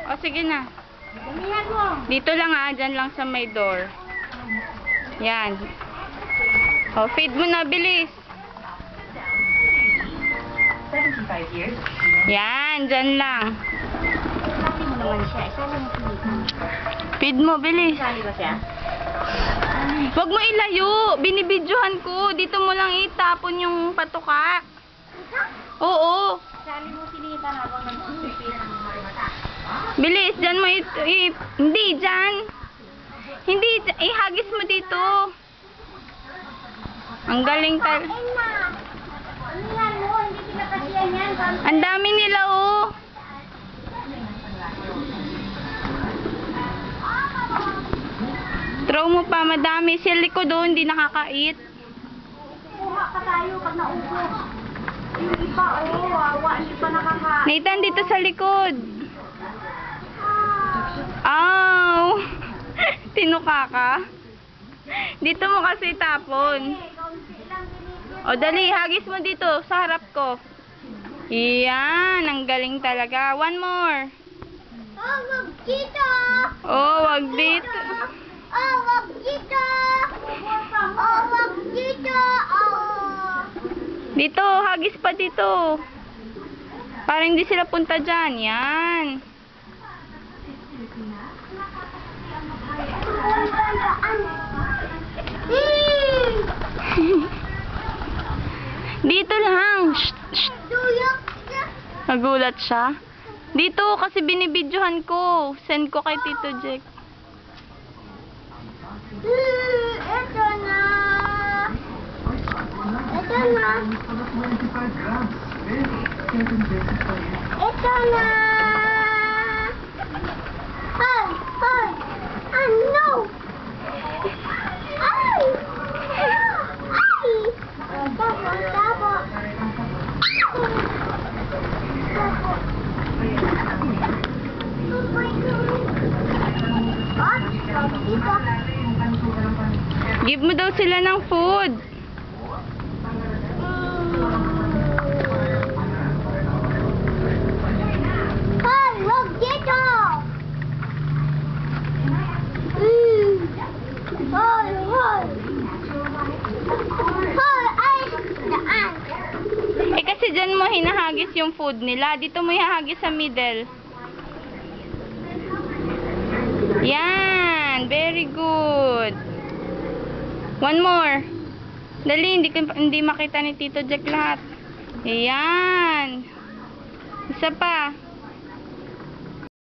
O, sige na. Damihan mo. Dito lang dyan lang sa may door. Yan. O, feed mo na, bilis. 75 years. Yan, dyan lang. Isali mo naman siya. Isali mo pilitan. Feed mo, bilis. Isali ba siya? Huwag mo ilayo. Binibidyohan ko. Dito mo lang itapon yung patuka. Oo. Isali mo pilitan habang nagpipilitan ng mata. Bilis, dyan mo hindi, dyan. Hindi, ihagis mo dito. Ang galing tal. Anihan mo, hindi pinakasiyan yan. Ang dami nila, oh. Throw mo pa, madami. Sa likod, oh, hindi nakakait. Kuha ka tayo pag naubos. Yung iba, wawa, hindi pa nakakain. Nathan, dito sa likod. Ow! Tinuka ka? Dito mo kasi tapon. O, dali, hagis mo dito, sa harap ko. Yan, ang galing talaga. One more. Oh, wag dito! Oh, wag dito. Oh, wag dito! Oh, wag dito! Oh! Dito, hagis pa dito. Para hindi sila punta dyan. Yan. Dito lang. Shh, shh. Nagulat siya. Dito, kasi binibidyohan ko. Send ko kay Tito Jack. Ito na! Ito na! Ito na! Ay! Ay! Ano? Ay! Ay! Tabo! Tabo! Give mo daw sila ng food. Hoy! Wag dito! Hoy! Hoy! Hoy! Ay! Daan! Eh kasi dyan mo hinahagis yung food nila. Dito mo ihahagis sa middle. Yan. Very good. One more. Dali, hindi makita ni Tito Jack lahat. Ayan. Isa pa.